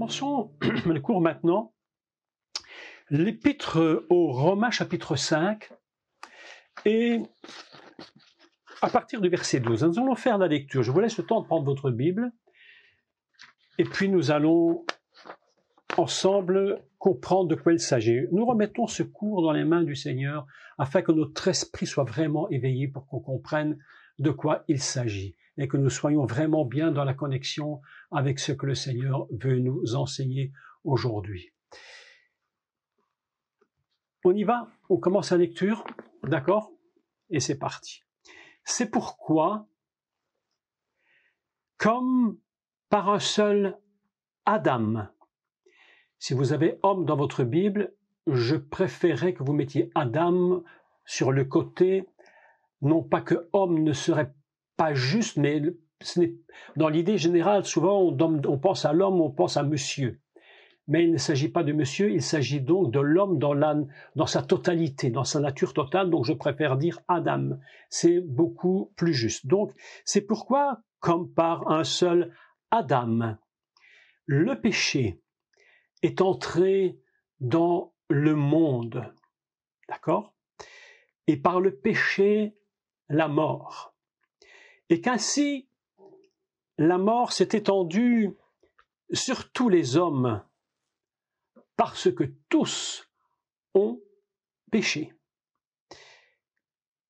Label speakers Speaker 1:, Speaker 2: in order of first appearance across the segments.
Speaker 1: commençons le cours maintenant. L'épître aux Romains, chapitre 5, et à partir du verset 12. Nous allons faire la lecture. Je vous laisse le temps de prendre votre Bible, et puis nous allons ensemble comprendre de quoi il s'agit. Nous remettons ce cours dans les mains du Seigneur, afin que notre esprit soit vraiment éveillé pour qu'on comprenne de quoi il s'agit, et que nous soyons vraiment bien dans la connexion avec ce que le Seigneur veut nous enseigner aujourd'hui. On y va, on commence la lecture, d'accord? Et c'est parti. C'est pourquoi, comme par un seul Adam, si vous avez homme dans votre Bible, je préférerais que vous mettiez Adam sur le côté, non pas que homme ne serait pas juste, mais dans l'idée générale, souvent on pense à l'homme, on pense à monsieur. Mais il ne s'agit pas de monsieur, il s'agit donc de l'homme dans sa totalité, dans sa nature totale, donc je préfère dire Adam. C'est beaucoup plus juste. Donc, c'est pourquoi, comme par un seul Adam, le péché est entré dans le monde, d'accord? Et par le péché, la mort. Et qu'ainsi, la mort s'est étendue sur tous les hommes, parce que tous ont péché.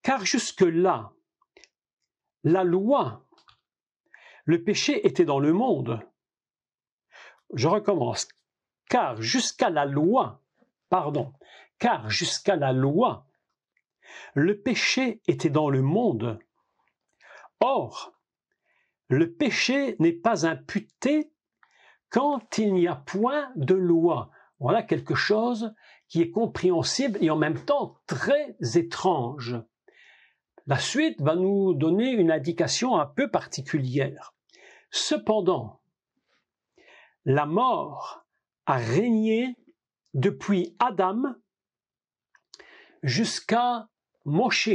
Speaker 1: Car jusque-là, la loi, le péché était dans le monde. Je recommence. Car jusqu'à la loi, le péché était dans le monde. Or, le péché n'est pas imputé quand il n'y a point de loi. Voilà quelque chose qui est compréhensible et en même temps très étrange. La suite va nous donner une indication un peu particulière. Cependant, la mort a régné depuis Adam jusqu'à Moshe,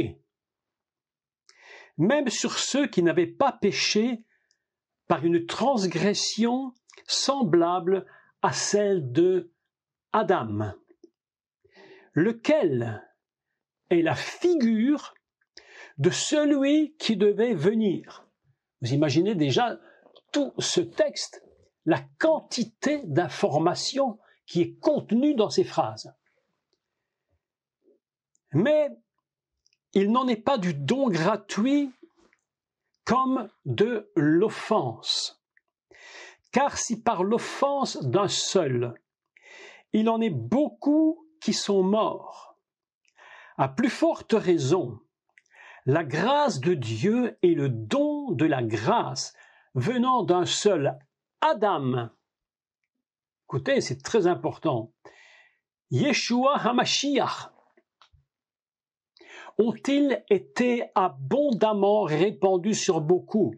Speaker 1: même sur ceux qui n'avaient pas péché par une transgression semblable à celle de Adam, lequel est la figure de celui qui devait venir. Vous imaginez déjà tout ce texte, la quantité d'informations qui est contenue dans ces phrases. Mais il n'en est pas du don gratuit comme de l'offense. Car si par l'offense d'un seul, il en est beaucoup qui sont morts, à plus forte raison, la grâce de Dieu et le don de la grâce venant d'un seul Adam, écoutez, c'est très important, Yeshua HaMashiach, ont-ils été abondamment répandus sur beaucoup.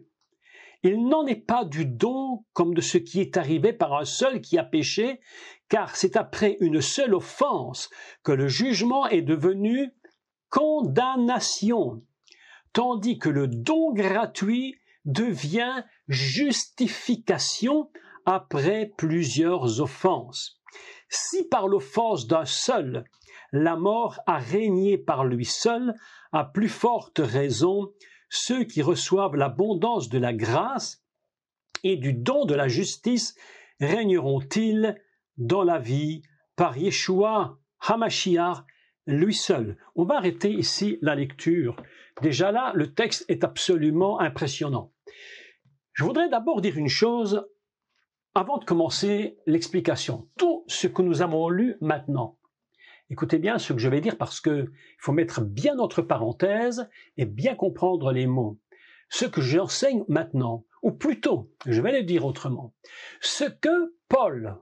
Speaker 1: Il n'en est pas du don comme de ce qui est arrivé par un seul qui a péché, car c'est après une seule offense que le jugement est devenu condamnation, tandis que le don gratuit devient justification après plusieurs offenses. Si par l'offense d'un seul, la mort a régné par lui seul, à plus forte raison, ceux qui reçoivent l'abondance de la grâce et du don de la justice régneront-ils dans la vie par Yeshua HaMashiach, lui seul. On va arrêter ici la lecture. Déjà là, le texte est absolument impressionnant. Je voudrais d'abord dire une chose avant de commencer l'explication. Tout ce que nous avons lu maintenant, écoutez bien ce que je vais dire parce qu'il faut mettre bien entre parenthèses et bien comprendre les mots. Ce que j'enseigne maintenant, ou plutôt, je vais le dire autrement, ce que Paul,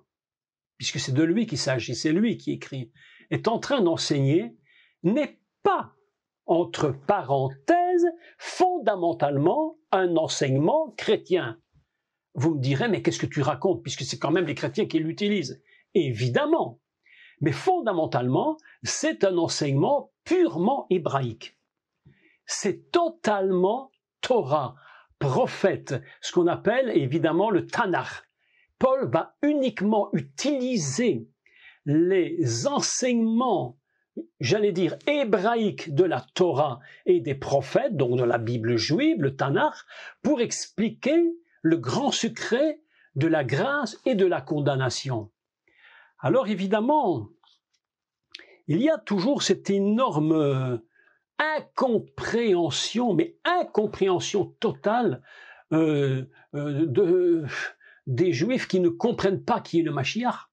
Speaker 1: puisque c'est de lui qu'il s'agit, c'est lui qui écrit, est en train d'enseigner, n'est pas, entre parenthèses, fondamentalement un enseignement chrétien. Vous me direz, mais qu'est-ce que tu racontes, puisque c'est quand même les chrétiens qui l'utilisent. Évidemment. Mais fondamentalement, c'est un enseignement purement hébraïque. C'est totalement Torah, prophète, ce qu'on appelle évidemment le Tanakh, Paul va uniquement utiliser les enseignements, j'allais dire, hébraïques de la Torah et des prophètes, donc de la Bible juive, le Tanakh, pour expliquer le grand secret de la grâce et de la condamnation. Alors évidemment, il y a toujours cette énorme incompréhension, mais incompréhension totale des Juifs qui ne comprennent pas qui est le Mashiach,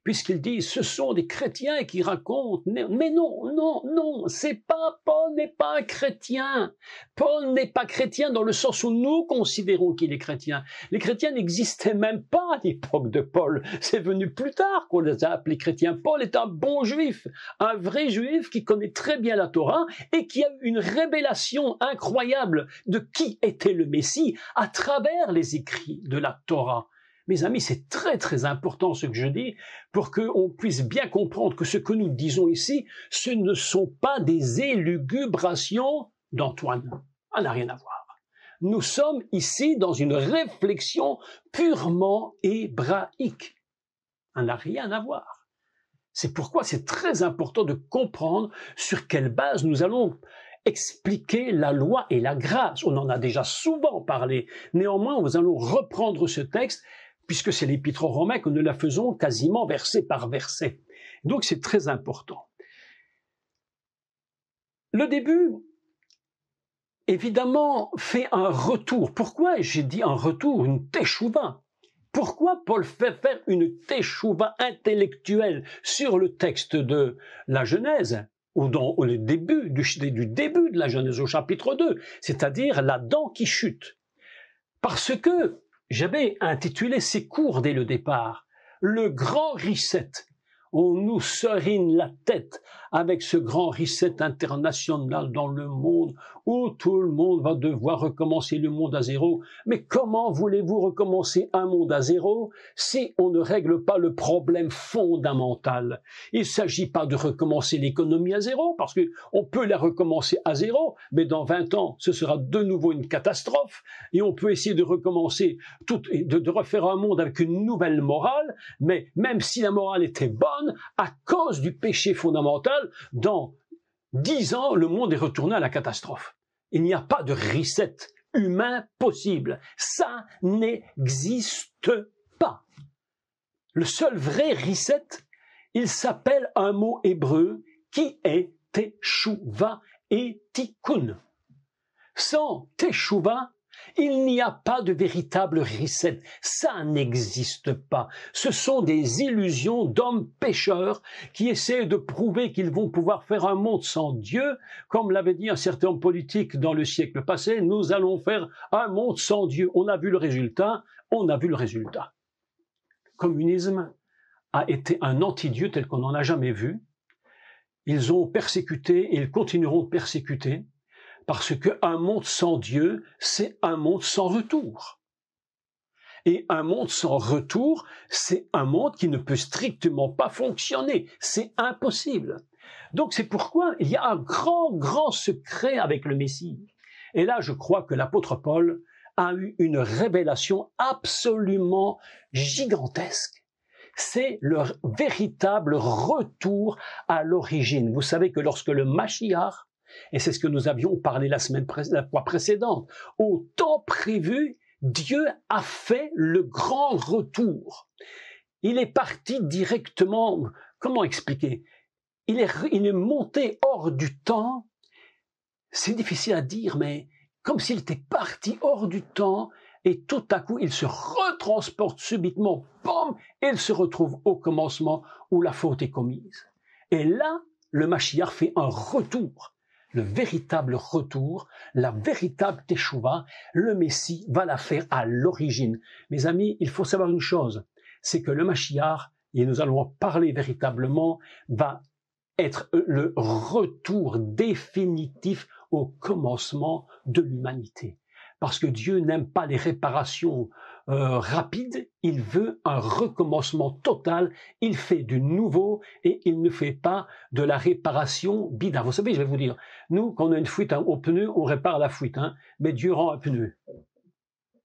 Speaker 1: puisqu'ils disent ce sont des chrétiens qui racontent. Mais non, c'est pas, Paul n'est pas un chrétien. Paul n'est pas chrétien dans le sens où nous considérons qu'il est chrétien. Les chrétiens n'existaient même pas à l'époque de Paul. C'est venu plus tard qu'on les a appelés chrétiens. Paul est un bon juif, un vrai juif qui connaît très bien la Torah et qui a eu une révélation incroyable de qui était le Messie à travers les écrits de la Torah. Mes amis, c'est très très important ce que je dis pour qu'on puisse bien comprendre que ce que nous disons ici, ce ne sont pas des élucubrations d'Antoine. Ça n'a rien à voir. Nous sommes ici dans une réflexion purement hébraïque. Ça n'a rien à voir. C'est pourquoi c'est très important de comprendre sur quelle base nous allons expliquer la loi et la grâce. On en a déjà souvent parlé. Néanmoins, nous allons reprendre ce texte puisque c'est l'Épître aux Romains que nous la faisons quasiment verset par verset. Donc c'est très important. Le début, évidemment, fait un retour. Pourquoi j'ai dit un retour, une teshuva? Pourquoi Paul fait faire une teshuva intellectuelle sur le texte de la Genèse, ou dans le début du début de la Genèse au chapitre 2, c'est-à-dire la dent qui chute? Parce que j'avais intitulé ces cours dès le départ, le grand reset. On nous serine la tête avec ce grand reset international dans le monde où tout le monde va devoir recommencer le monde à zéro. Mais comment voulez-vous recommencer un monde à zéro si on ne règle pas le problème fondamental? Il ne s'agit pas de recommencer l'économie à zéro parce qu'on peut la recommencer à zéro, mais dans 20 ans, ce sera de nouveau une catastrophe et on peut essayer de recommencer, de refaire un monde avec une nouvelle morale, mais même si la morale était bonne, à cause du péché fondamental, dans 10 ans, le monde est retourné à la catastrophe. Il n'y a pas de reset humain possible. Ça n'existe pas. Le seul vrai reset, il s'appelle un mot hébreu qui est teshuva et tikkun. Sans teshuva, il n'y a pas de véritable reset. Ça n'existe pas. Ce sont des illusions d'hommes pécheurs qui essaient de prouver qu'ils vont pouvoir faire un monde sans Dieu. Comme l'avait dit un certain homme politique dans le siècle passé, nous allons faire un monde sans Dieu. On a vu le résultat. Le communisme a été un anti-Dieu tel qu'on n'en a jamais vu. Ils ont persécuté et ils continueront de persécuter. Parce qu'un monde sans Dieu, c'est un monde sans retour. Et un monde sans retour, c'est un monde qui ne peut strictement pas fonctionner. C'est impossible. Donc c'est pourquoi il y a un grand secret avec le Messie. Et là, je crois que l'apôtre Paul a eu une révélation absolument gigantesque. C'est le véritable retour à l'origine. Vous savez que lorsque le Mashiach, et c'est ce que nous avions parlé la fois précédente, au temps prévu, Dieu a fait le grand retour. Il est parti directement, comment expliquer? Il est monté hors du temps, c'est difficile à dire, mais comme s'il était parti hors du temps, et tout à coup, il se retransporte subitement, bam, et il se retrouve au commencement où la faute est commise. Et là, le Mashiach fait un retour. Le véritable retour, la véritable teshuva, le Messie va la faire à l'origine. Mes amis, il faut savoir une chose, c'est que le Mashiach, et nous allons en parler véritablement, va être le retour définitif au commencement de l'humanité. Parce que Dieu n'aime pas les réparations rapides, il veut un recommencement total, il fait du nouveau et il ne fait pas de la réparation bidon. Vous savez, je vais vous dire, nous, quand on a une fuite au pneu, on répare la fuite, mais Dieu rend un pneu.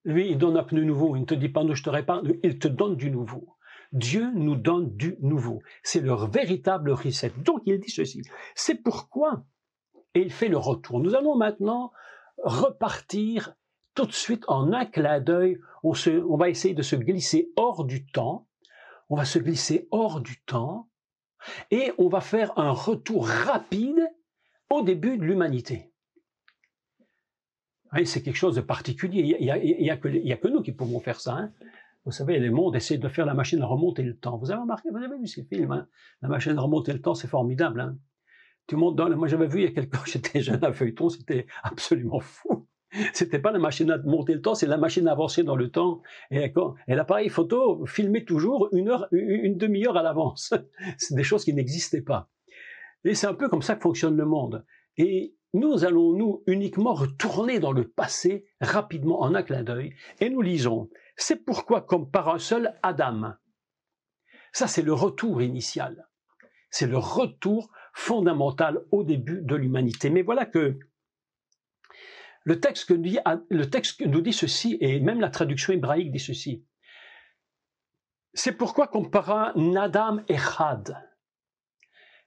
Speaker 1: Lui, il donne un pneu nouveau. Il ne te dit pas, non, je te répare. Il te donne du nouveau. Dieu nous donne du nouveau. C'est leur véritable reset. Donc, il dit ceci. C'est pourquoi, et il fait le retour. Nous allons maintenant repartir tout de suite en un clin d'œil. On va essayer de se glisser hors du temps. On va se glisser hors du temps et on va faire un retour rapide au début de l'humanité. C'est quelque chose de particulier. Il y a que nous qui pouvons faire ça. Hein. Vous savez, le monde essaie de faire la machine à remonter le temps. Vous avez remarqué, vous avez vu ces films, hein? La machine à remonter le temps, c'est formidable. Hein. Tout le monde moi, j'avais vu il y a quelques temps, j'étais jeune à feuilleton, c'était absolument fou. C'était pas la machine à monter le temps, c'est la machine à avancer dans le temps. Et l'appareil photo filmait toujours une demi-heure à l'avance. C'est des choses qui n'existaient pas. Et c'est un peu comme ça que fonctionne le monde. Et nous allons uniquement retourner dans le passé rapidement en un clin d'œil et nous lisons. C'est pourquoi, comme par un seul Adam. Ça, c'est le retour initial. C'est le retour fondamental au début de l'humanité. Mais voilà que le texte nous dit ceci, et même la traduction hébraïque dit ceci. C'est pourquoi, comme par un Adam Echad.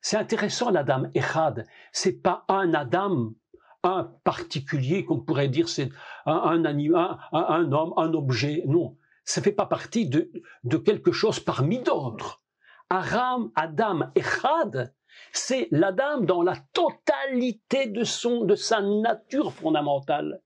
Speaker 1: C'est intéressant, l'Adam Echad. C'est pas un Adam, un particulier, qu'on pourrait dire, c'est un homme, un objet. Non, ça fait pas partie de quelque chose parmi d'autres. Adam Echad, c'est l'Adam dans la totalité de sa nature fondamentale.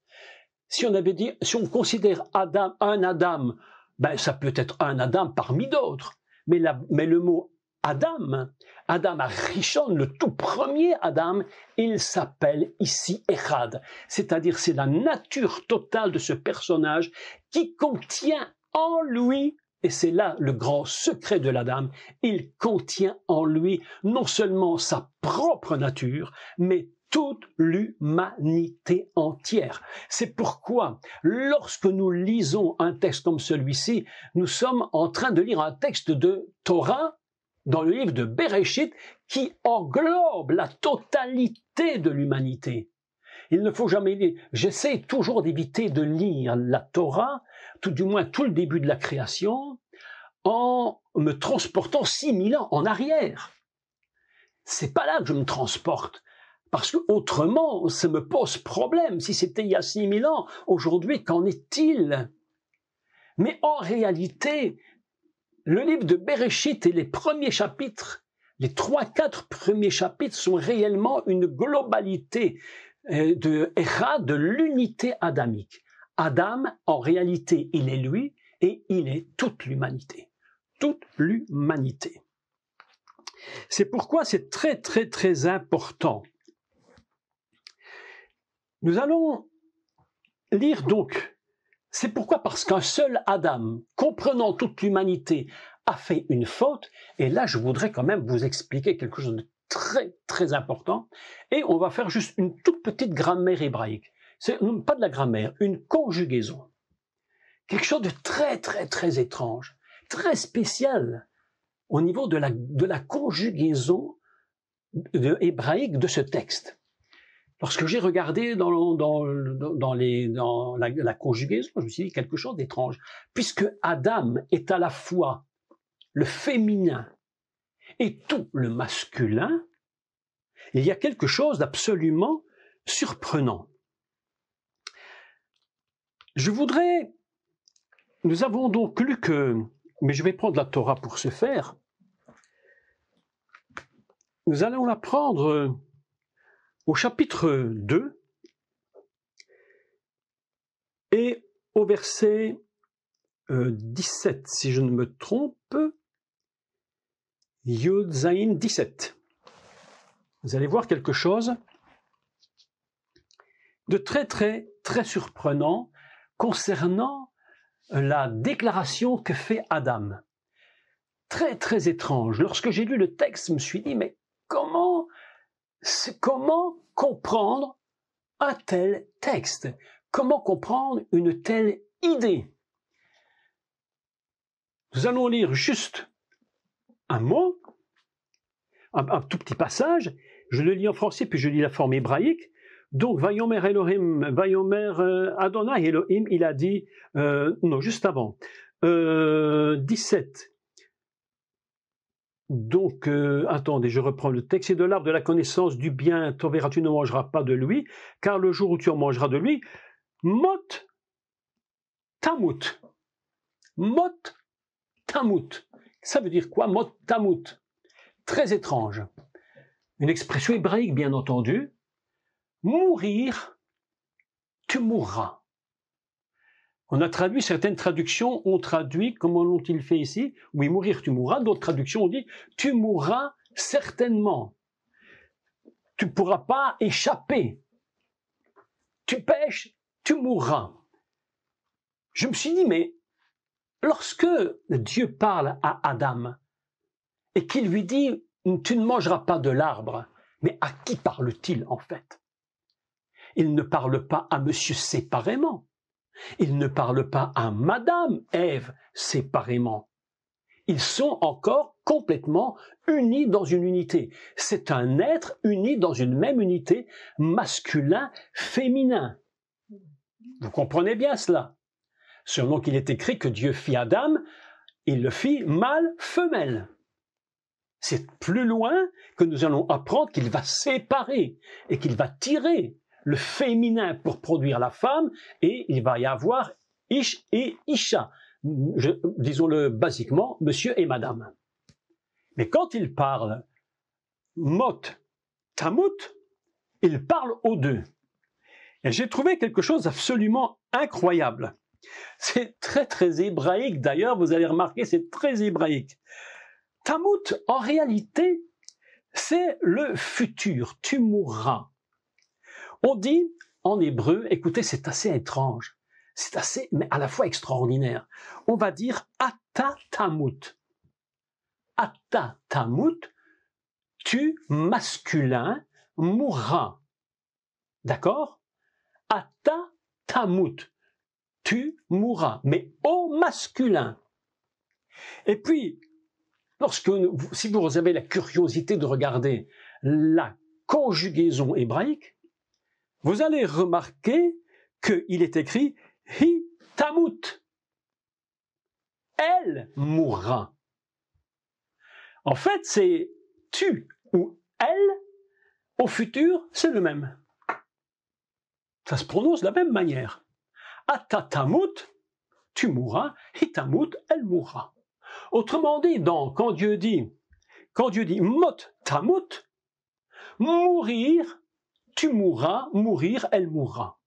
Speaker 1: Si on considère Adam un Adam, ben ça peut être un Adam parmi d'autres. Mais le mot Adam Arishon, le tout premier Adam, il s'appelle ici Echad. C'est-à-dire, c'est la nature totale de ce personnage qui contient en lui, et c'est là le grand secret de l'Adam, il contient en lui non seulement sa propre nature, mais toute l'humanité entière. C'est pourquoi, lorsque nous lisons un texte comme celui-ci, nous sommes en train de lire un texte de Torah, dans le livre de Bereshit, qui englobe la totalité de l'humanité. Il ne faut jamais lire. J'essaie toujours d'éviter de lire la Torah, tout du moins tout le début de la création, en me transportant 6000 ans en arrière. C'est pas là que je me transporte. Parce que autrement, ça me pose problème. Si c'était il y a 6000 ans, aujourd'hui, qu'en est-il? Mais en réalité, le livre de Bereshit et les premiers chapitres, les 3-4 premiers chapitres sont réellement une globalité de l'unité adamique. Adam, en réalité, il est lui et il est toute l'humanité. Toute l'humanité. C'est pourquoi c'est très, très, très important. Nous allons lire donc. C'est pourquoi, parce qu'un seul Adam, comprenant toute l'humanité, a fait une faute. Et là, je voudrais quand même vous expliquer quelque chose de très, très important. Et on va faire juste une toute petite grammaire hébraïque. C'est pas de la grammaire, une conjugaison. Quelque chose de très, très, très étrange, très spécial au niveau de la conjugaison hébraïque de ce texte. Lorsque j'ai regardé dans la conjugaison, je me suis dit quelque chose d'étrange. Puisque Adam est à la fois le féminin et tout le masculin, il y a quelque chose d'absolument surprenant. Nous avons donc lu mais je vais prendre la Torah pour ce faire, nous allons la prendre au chapitre 2 et au verset 17, si je ne me trompe, Yud Zayin 17. Vous allez voir quelque chose de très, très, très surprenant concernant la déclaration que fait Adam. Très, très étrange. Lorsque j'ai lu le texte, je me suis dit, mais comment comprendre un tel texte? Comment comprendre une telle idée? Nous allons lire juste un mot, un tout petit passage. Je le lis en français, puis je lis la forme hébraïque. Donc, Vayomer Elohim, Vayomer Adonai Elohim, il a dit, non, juste avant, 17. Donc, attendez, je reprends le texte. Et de l'arbre de la connaissance du bien, tu verras, tu ne mangeras pas de lui, car le jour où tu en mangeras de lui, mot tamut. Mot tamut. Ça veut dire quoi, mot tamut? Très étrange. Une expression hébraïque, bien entendu. Mourir, tu mourras. On a traduit, certaines traductions ont traduit, comment l'ont-ils fait ici? Oui, mourir, tu mourras. D'autres traductions ont dit, tu mourras certainement. Tu ne pourras pas échapper. Tu pêches, tu mourras. Je me suis dit, mais lorsque Dieu parle à Adam et qu'il lui dit, tu ne mangeras pas de l'arbre, mais à qui parle-t-il en fait? Il ne parle pas à monsieur séparément. Il ne parle pas à Madame Ève séparément. Ils sont encore complètement unis dans une unité. C'est un être uni dans une même unité, masculin-féminin. Vous comprenez bien cela. Selon qu'il est écrit que Dieu fit Adam, il le fit mâle-femelle. C'est plus loin que nous allons apprendre qu'il va séparer et qu'il va tirer le féminin pour produire la femme, et il va y avoir Ish et Isha, disons-le basiquement, monsieur et madame. Mais quand il parle mot tamut, il parle aux deux. Et j'ai trouvé quelque chose d'absolument incroyable. C'est très très hébraïque d'ailleurs, vous allez remarquer, c'est très hébraïque. Tamut, en réalité, c'est le futur, tu mourras. On dit en hébreu, écoutez, c'est assez étrange, c'est assez, mais à la fois extraordinaire. On va dire ata tamut. Ata tamut, tu masculin mourras. D'accord? Ata tamut, tu mourras, mais au masculin. Et puis, si vous avez la curiosité de regarder la conjugaison hébraïque, vous allez remarquer qu'il est écrit « hi tamut ». Elle mourra. En fait, c'est « tu » ou « elle », au futur, c'est le même. Ça se prononce de la même manière. « Ata tamut », tu mourras, « hi tamut », elle mourra. Autrement dit, quand Dieu dit « mot tamut », mourir, tu mourras, mourir, elle mourra.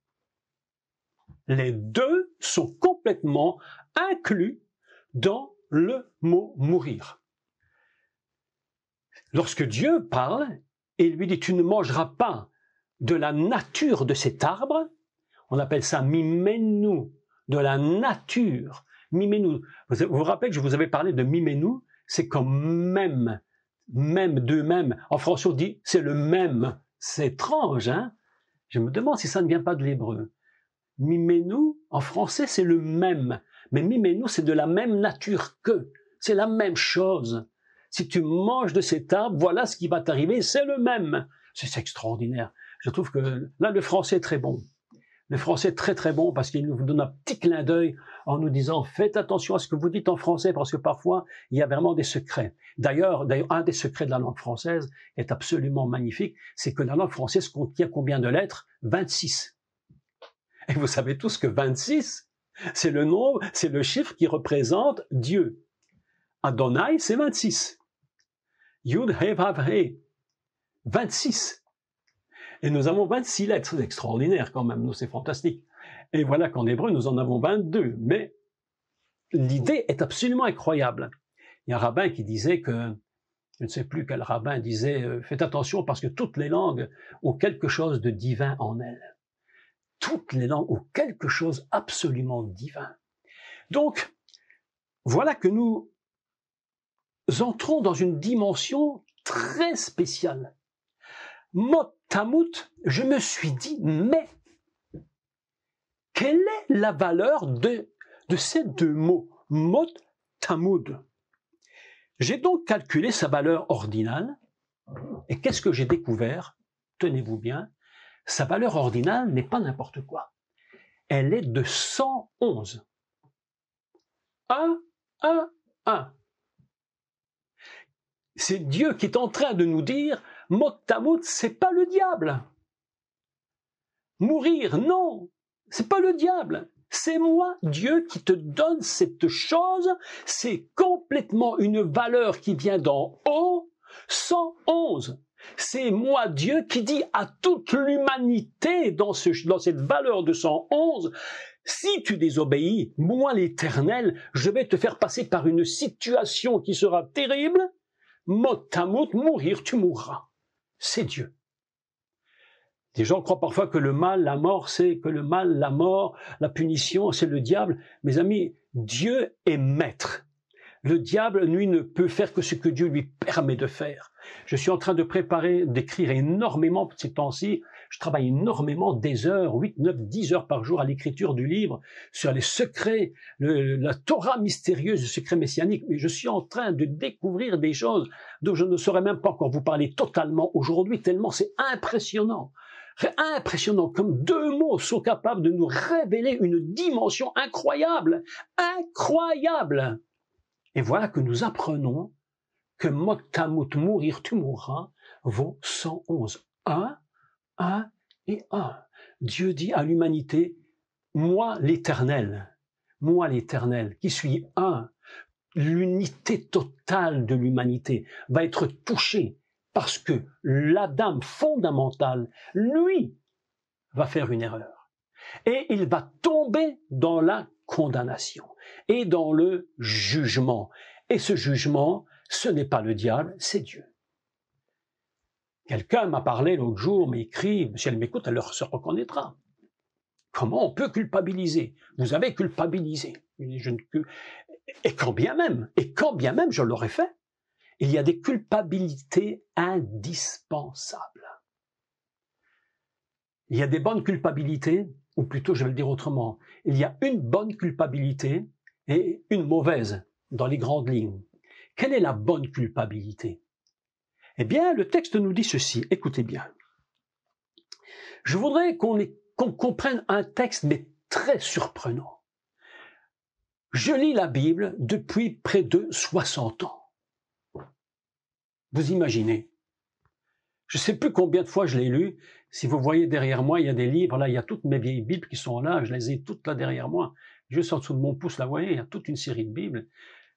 Speaker 1: Les deux sont complètement inclus dans le mot mourir. Lorsque Dieu parle et lui dit tu ne mangeras pas de la nature de cet arbre, on appelle ça mimenu, de la nature. Mimenu. Vous vous rappelez que je vous avais parlé de mimenu, c'est comme même, de même. En français on dit c'est le même. C'est étrange, hein? Je me demande si ça ne vient pas de l'hébreu. Mimenu, en français, c'est le même. Mais mimenu, c'est de la même nature que. C'est la même chose. Si tu manges de cet arbre, voilà ce qui va t'arriver, c'est le même. C'est extraordinaire. Je trouve que là, le français est très bon. Le français est très très bon parce qu'il nous donne un petit clin d'œil en nous disant faites attention à ce que vous dites en français parce que parfois il y a vraiment des secrets. D'ailleurs, un des secrets de la langue française est absolument magnifique, c'est que la langue française contient combien de lettres? 26. Et vous savez tous que 26, c'est le nombre, c'est le chiffre qui représente Dieu. Adonai, c'est 26. Yud, He, Vav, He. 26. Et nous avons 26 lettres, c'est extraordinaire quand même, nous c'est fantastique. Et voilà qu'en hébreu, nous en avons 22, mais l'idée est absolument incroyable. Il y a un rabbin qui disait que, je ne sais plus quel rabbin disait, faites attention parce que toutes les langues ont quelque chose de divin en elles. Toutes les langues ont quelque chose absolument divin. Donc, voilà que nous entrons dans une dimension très spéciale. Mot tamut, je me suis dit, mais quelle est la valeur de ces deux mots, mot tamud? J'ai donc calculé sa valeur ordinale, et qu'est-ce que j'ai découvert? Tenez-vous bien, Sa valeur ordinale n'est pas n'importe quoi. Elle est de 111. 1, 1, 1. C'est Dieu qui est en train de nous dire, Mot Tamout, c'est pas le diable. Mourir, non, c'est pas le diable. C'est moi, Dieu, qui te donne cette chose. C'est complètement une valeur qui vient d'en haut. 111. C'est moi, Dieu, qui dit à toute l'humanité dans cette valeur de 111, si tu désobéis, moi, l'Éternel, je vais te faire passer par une situation qui sera terrible. Mot Tamout, mourir, tu mourras. C'est Dieu. Les gens croient parfois que le mal, la mort, c'est que le mal, la mort, la punition, c'est le diable. Mes amis, Dieu est maître. Le diable, lui, ne peut faire que ce que Dieu lui permet de faire. Je suis en train de préparer, d'écrire énormément ces temps-ci. Je travaille énormément, des heures, 8, 9, 10 heures par jour à l'écriture du livre, sur les secrets, la Torah mystérieuse, le secret messianique. Mais je suis en train de découvrir des choses dont je ne saurais même pas encore vous parler totalement aujourd'hui, tellement c'est impressionnant. Impressionnant, comme 2 mots sont capables de nous révéler une dimension incroyable, incroyable. Et voilà que nous apprenons que Mot Tamout, mourir tu mourras, vaut 111. 1, 1 et 1. Dieu dit à l'humanité, moi l'Éternel, qui suis un, l'unité totale de l'humanité va être touchée parce que l'Adam fondamental, lui, va faire une erreur. Et il va tomber dans la condamnation et dans le jugement. Et ce jugement, ce n'est pas le diable, c'est Dieu. Quelqu'un m'a parlé l'autre jour, m'a écrit, si elle m'écoute, elle se reconnaîtra. Comment on peut culpabiliser? Vous avez culpabilisé. Et quand bien même je l'aurais fait, il y a des culpabilités indispensables. Il y a des bonnes culpabilités, ou plutôt je vais le dire autrement, il y a une bonne culpabilité et une mauvaise dans les grandes lignes. Quelle est la bonne culpabilité? Eh bien, le texte nous dit ceci, écoutez bien. Je voudrais qu'on comprenne un texte, mais très surprenant. Je lis la Bible depuis près de 60 ans. Vous imaginez? Je ne sais plus combien de fois je l'ai lu. Si vous voyez derrière moi, il y a des livres, là, il y a toutes mes vieilles Bibles qui sont là, je les ai toutes là derrière moi. Juste en dessous de mon pouce, là, vous voyez, il y a toute une série de Bibles.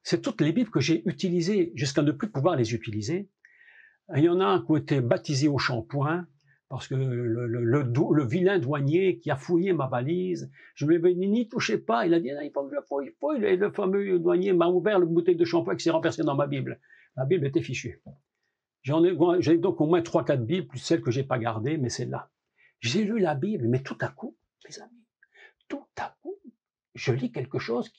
Speaker 1: C'est toutes les Bibles que j'ai utilisées jusqu'à ne plus pouvoir les utiliser. Il y en a un qui a été baptisé au shampoing, parce que le vilain douanier qui a fouillé ma valise, je lui ai dit, n'y touchez pas, il a dit, il faut que je fouille, et le fameux douanier m'a ouvert la bouteille de shampoing qui s'est renversée dans ma Bible. La Bible était fichue. J'ai donc au moins 3-4 Bibles, plus celles que j'ai pas gardées, mais celle-là. J'ai lu la Bible, mais tout à coup, mes amis, tout à coup, je lis quelque chose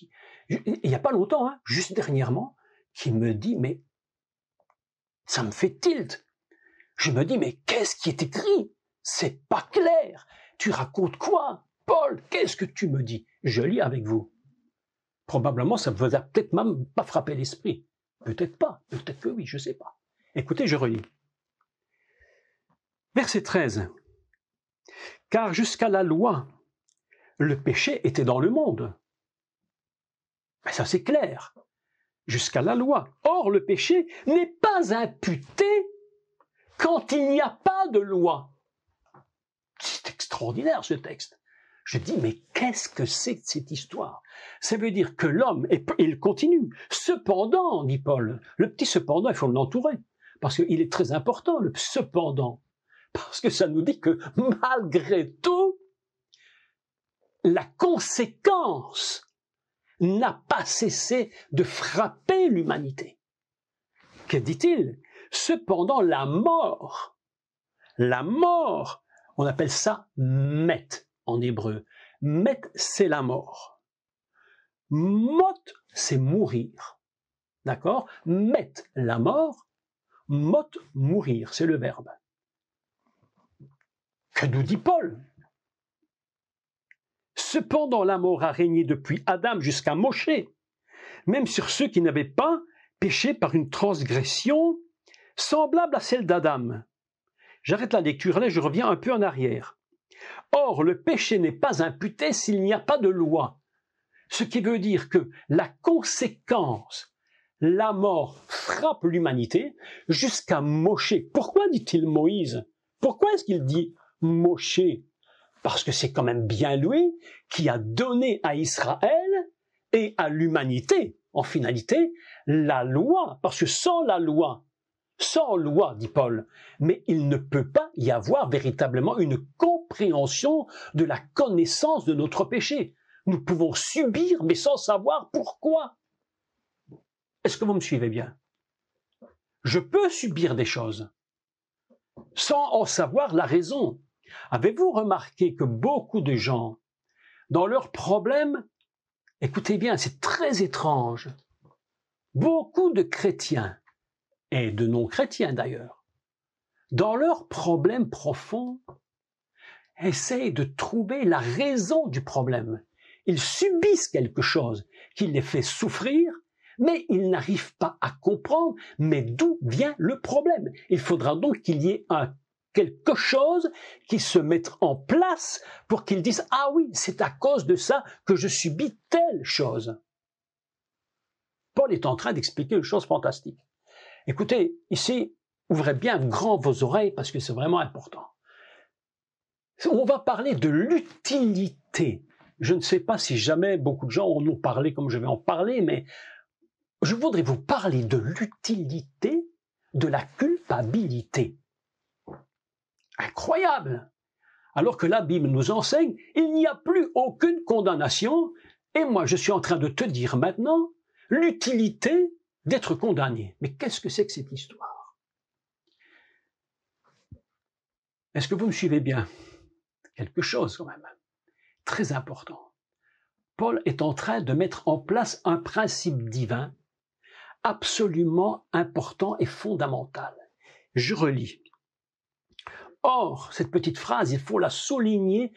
Speaker 1: il n'y a pas longtemps, hein, juste dernièrement, qui me dit, mais ça me fait tilt. Je me dis, mais qu'est-ce qui est écrit? C'est pas clair. Tu racontes quoi? Paul, qu'est-ce que tu me dis? Je lis avec vous. Probablement, ça ne vous a peut-être même pas frappé l'esprit. Peut-être pas, peut-être que oui, je ne sais pas. Écoutez, je relis. Verset 13. Car jusqu'à la loi, le péché était dans le monde. Mais ça, c'est clair. Jusqu'à la loi. Or, le péché n'est pas imputé quand il n'y a pas de loi. C'est extraordinaire, ce texte. Je dis, mais qu'est-ce que c'est que cette histoire? Ça veut dire que l'homme, et il continue, cependant, dit Paul, le petit cependant, il faut l'entourer, parce qu'il est très important, le cependant, parce que ça nous dit que malgré tout, la conséquence n'a pas cessé de frapper l'humanité. Que dit-il? Cependant, la mort, on appelle ça met en hébreu. Met, c'est la mort. Mot, c'est mourir. D'accord? Met, la mort. Mot, mourir, c'est le verbe. Que nous dit Paul? Cependant, la mort a régné depuis Adam jusqu'à Moshé, même sur ceux qui n'avaient pas péché par une transgression semblable à celle d'Adam. J'arrête la lecture là, je reviens un peu en arrière. Or, le péché n'est pas imputé s'il n'y a pas de loi. Ce qui veut dire que la conséquence, la mort, frappe l'humanité jusqu'à Moshe. Pourquoi dit-il Moïse? Pourquoi est-ce qu'il dit Moshe? Parce que c'est quand même bien lui qui a donné à Israël et à l'humanité, en finalité, la loi. Parce que sans loi, dit Paul, mais il ne peut pas y avoir véritablement une compréhension de la connaissance de notre péché. Nous pouvons subir, mais sans savoir pourquoi. Est-ce que vous me suivez bien? Je peux subir des choses sans en savoir la raison. Avez-vous remarqué que beaucoup de gens, dans leurs problèmes, écoutez bien, c'est très étrange, beaucoup de chrétiens, et de non-chrétiens d'ailleurs, dans leurs problèmes profonds, essayent de trouver la raison du problème. Ils subissent quelque chose qui les fait souffrir, mais ils n'arrivent pas à comprendre, mais d'où vient le problème. Il faudra donc qu'il y ait quelque chose qui se mette en place pour qu'ils disent « Ah oui, c'est à cause de ça que je subis telle chose ». Paul est en train d'expliquer une chose fantastique. Écoutez, ici, ouvrez bien grand vos oreilles parce que c'est vraiment important. On va parler de l'utilité. Je ne sais pas si jamais beaucoup de gens en ont parlé comme je vais en parler, mais je voudrais vous parler de l'utilité de la culpabilité. Incroyable! Alors que la Bible nous enseigne, il n'y a plus aucune condamnation, et moi je suis en train de te dire maintenant l'utilité d'être condamné. Mais qu'est-ce que c'est que cette histoire? Est-ce que vous me suivez bien? Quelque chose quand même, très important. Paul est en train de mettre en place un principe divin absolument important et fondamental. Je relis. Or, cette petite phrase, il faut la souligner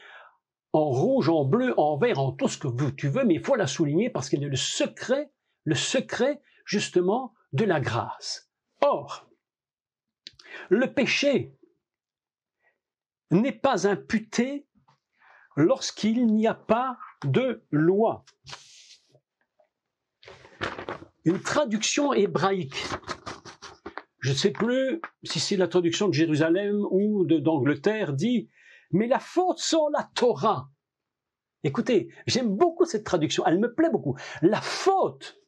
Speaker 1: en rouge, en bleu, en vert, en tout ce que tu veux, mais il faut la souligner parce qu'elle est le secret justement de la grâce. Or, le péché n'est pas imputé lorsqu'il n'y a pas de loi. Une traduction hébraïque, je ne sais plus si c'est la traduction de Jérusalem ou d'Angleterre, dit « Mais la faute sans la Torah ». Écoutez, j'aime beaucoup cette traduction, elle me plaît beaucoup. La faute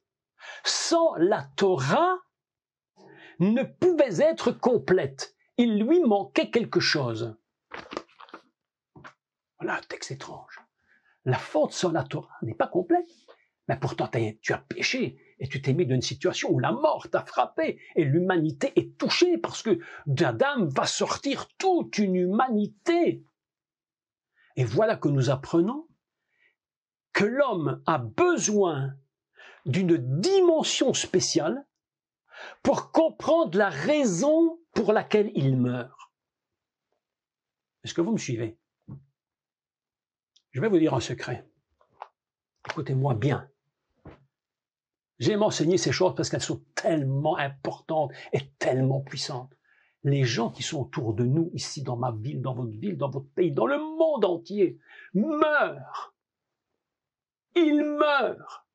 Speaker 1: sans la Torah ne pouvait être complète. Il lui manquait quelque chose. Voilà un texte étrange. La faute sans la Torah n'est pas complète. Mais pourtant, tu as péché et tu t'es mis dans une situation où la mort t'a frappé et l'humanité est touchée parce que d'Adam va sortir toute une humanité. Et voilà que nous apprenons que l'homme a besoin d'une dimension spéciale pour comprendre la raison pour laquelle il meurt. Est-ce que vous me suivez? Je vais vous dire un secret. Écoutez-moi bien. J'aime enseigner ces choses parce qu'elles sont tellement importantes et tellement puissantes. Les gens qui sont autour de nous, ici dans ma ville, dans votre pays, dans le monde entier, meurent. Ils meurent.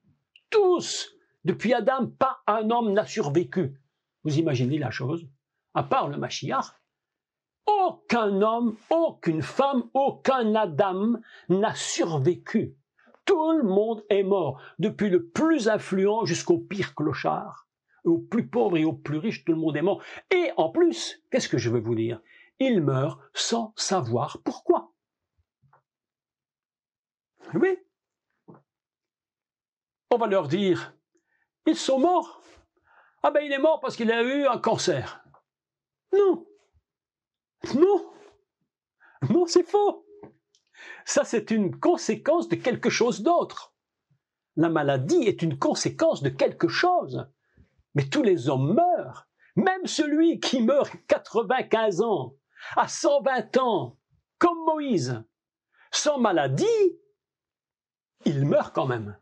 Speaker 1: Tous. Depuis Adam, pas un homme n'a survécu. Vous imaginez la chose? À part le Mashiach, aucun homme, aucune femme, aucun Adam n'a survécu. Tout le monde est mort, depuis le plus influent jusqu'au pire clochard, au plus pauvre et au plus riche, tout le monde est mort. Et en plus, qu'est-ce que je veux vous dire? Ils meurent sans savoir pourquoi. Oui. On va leur dire, ils sont morts. Ah ben il est mort parce qu'il a eu un cancer. Non. Non. Non, c'est faux. Ça, c'est une conséquence de quelque chose d'autre. La maladie est une conséquence de quelque chose. Mais tous les hommes meurent. Même celui qui meurt 95 ans, à 120 ans, comme Moïse, sans maladie, il meurt quand même.